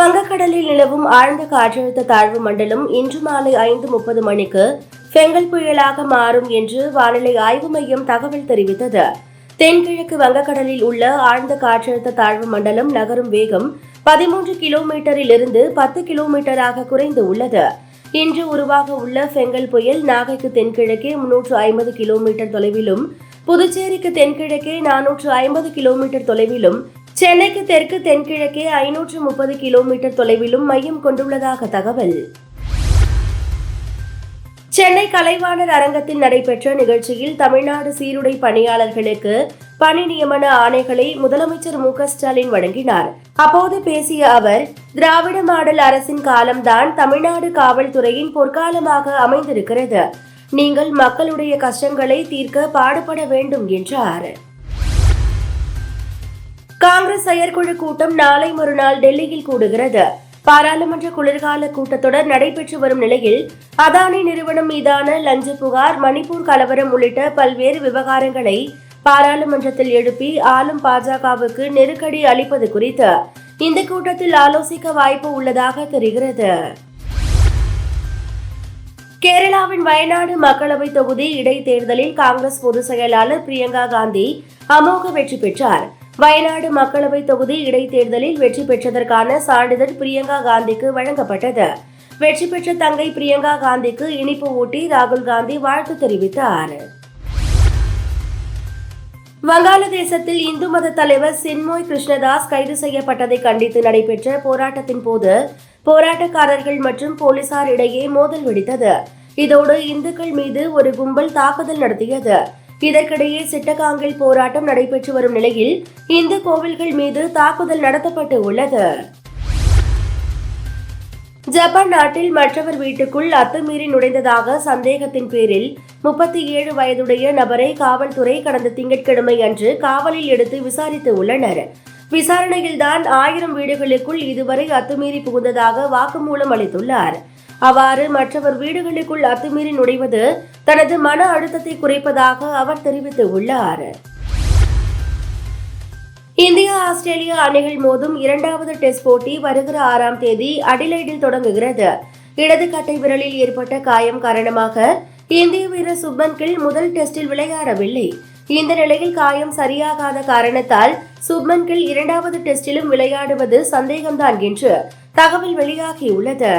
வங்கக்கடலில் நிலவும் ஆழ்ந்த காற்றழுத்த தாழ்வு மண்டலம் இன்று மாலை 5:30 மணிக்கு ஃபெங்கல் புயலாக மாறும் என்று வானிலை ஆய்வு மையம் தகவல் தெரிவித்தது. தென்கிழக்கு வங்கக்கடலில் உள்ள ஆழ்ந்த காற்றழுத்த தாழ்வு மண்டலம் நகரும் வேகம் 13 கிலோமீட்டரில் இருந்து 10 கிலோமீட்டராக குறைந்து உள்ளது. இன்று உருவாக உள்ள ஃபெங்கல் புயல் நாகைக்கு தென்கிழக்கே 350 கிலோமீட்டர் தொலைவிலும், புதுச்சேரிக்கு தென்கிழக்கே 450 கிலோமீட்டர் தொலைவிலும், சென்னைக்கு தெற்கு தென்கிழக்கே 530 கிலோமீட்டர் தொலைவிலும் மையம் கொண்டுள்ளதாக தகவல். சென்னை கலைவாணர் அரங்கத்தில் நடைபெற்ற நிகழ்ச்சியில் தமிழ்நாடு சீருடை பணியாளர்களுக்கு பணி நியமன ஆணைகளை முதலமைச்சர் மு.க.ஸ்டாலின் வழங்கினார். அப்போது பேசிய அவர், திராவிட மாடல் அரசின் காலம்தான் தமிழ்நாடு காவல்துறையின் பொற்காலமாக அமைந்திருக்கிறது. நீங்கள் மக்களுடைய கஷ்டங்களை தீர்க்க பாடுபட வேண்டும் என்றார். காங்கிரஸ் செயற்குழு கூட்டம் நாளை மறுநாள் டெல்லியில் கூடுகிறது. பாராளுமன்ற குளிர்கால கூட்டத்தொடர் நடைபெற்று வரும் நிலையில் அதானி நிறுவனம் மீதான லஞ்ச புகார், மணிப்பூர் கலவரம் உள்ளிட்ட பல்வேறு விவகாரங்களை பாராளுமன்றத்தில் எழுப்பி ஆளும் பாஜகவுக்கு நெருக்கடி அளிப்பது குறித்து இந்த கூட்டத்தில் ஆலோசிக்க வாய்ப்பு உள்ளதாக தெரிகிறது. கேரளாவின் வயநாடு மக்களவை தொகுதி இடைத்தேர்தலில் காங்கிரஸ் பொதுச் செயலாளர் பிரியங்கா காந்தி அமோக வெற்றி பெற்றார். வயநாடு மக்களவை தொகுதி இடைத்தேர்தலில் வெற்றி பெற்றதற்கான சான்றிதழ் பிரியங்கா காந்திக்கு வழங்கப்பட்டது. வெற்றி பெற்ற தங்கை பிரியங்கா காந்திக்கு இனிப்பு ஊட்டி ராகுல் காந்தி வாழ்த்து தெரிவித்தார். வங்காளதேசத்தில் இந்து மத தலைவர் சின்மோய் கிருஷ்ணதாஸ் கைது செய்யப்பட்டதை கண்டித்து நடைபெற்ற போராட்டத்தின் போது போராட்டக்காரர்கள் மற்றும் போலீசார் இடையே மோதல் வெடித்தது. இதோடு இந்துக்கள் மீது ஒரு கும்பல் தாக்குதல் நடத்தியது. இதற்கிடையே சிட்டகாங்கில் போராட்டம் நடைபெற்று வரும் நிலையில் இந்து கோவில்கள் மீது தாக்குதல் நடத்தப்பட்டு உள்ளது. ஜப்பான் நாட்டில் மற்றவர் வீட்டுக்குள் அத்துமீறி நுழைந்ததாக சந்தேகத்தின் பேரில் 37 வயதுடைய நபரை காவல்துறை கடந்த திங்கட்கிழமை அன்று காவலில் எடுத்து விசாரித்து உள்ளனர். விசாரணையில்தான் 1000 வீடுகளுக்குள் இதுவரை அத்துமீறி புகுந்ததாக வாக்குமூலம் அளித்துள்ளார். அவ்வாறு மற்றவர் வீடுகளுக்குள் அத்துமீறி நுழைவது தனது மன அழுத்தத்தை குறைப்பதாக அவர் தெரிவித்துள்ளார். இந்தியா ஆஸ்திரேலியா அணிகள் மோதும் 2வது டெஸ்ட் போட்டி வருகிற 6ஆம் தேதி அடிலைடில் தொடங்குகிறது. இடது கட்டை விரலில் ஏற்பட்ட காயம் காரணமாக இந்திய வீரர் சுப்மன் கில் முதல் டெஸ்டில் விளையாடவில்லை. இந்த நிலையில் காயம் சரியாகாத காரணத்தால் சுப்மன் கில் 2வது டெஸ்டிலும் விளையாடுவது சந்தேகம்தான் என்று தகவல் வெளியாகியுள்ளது.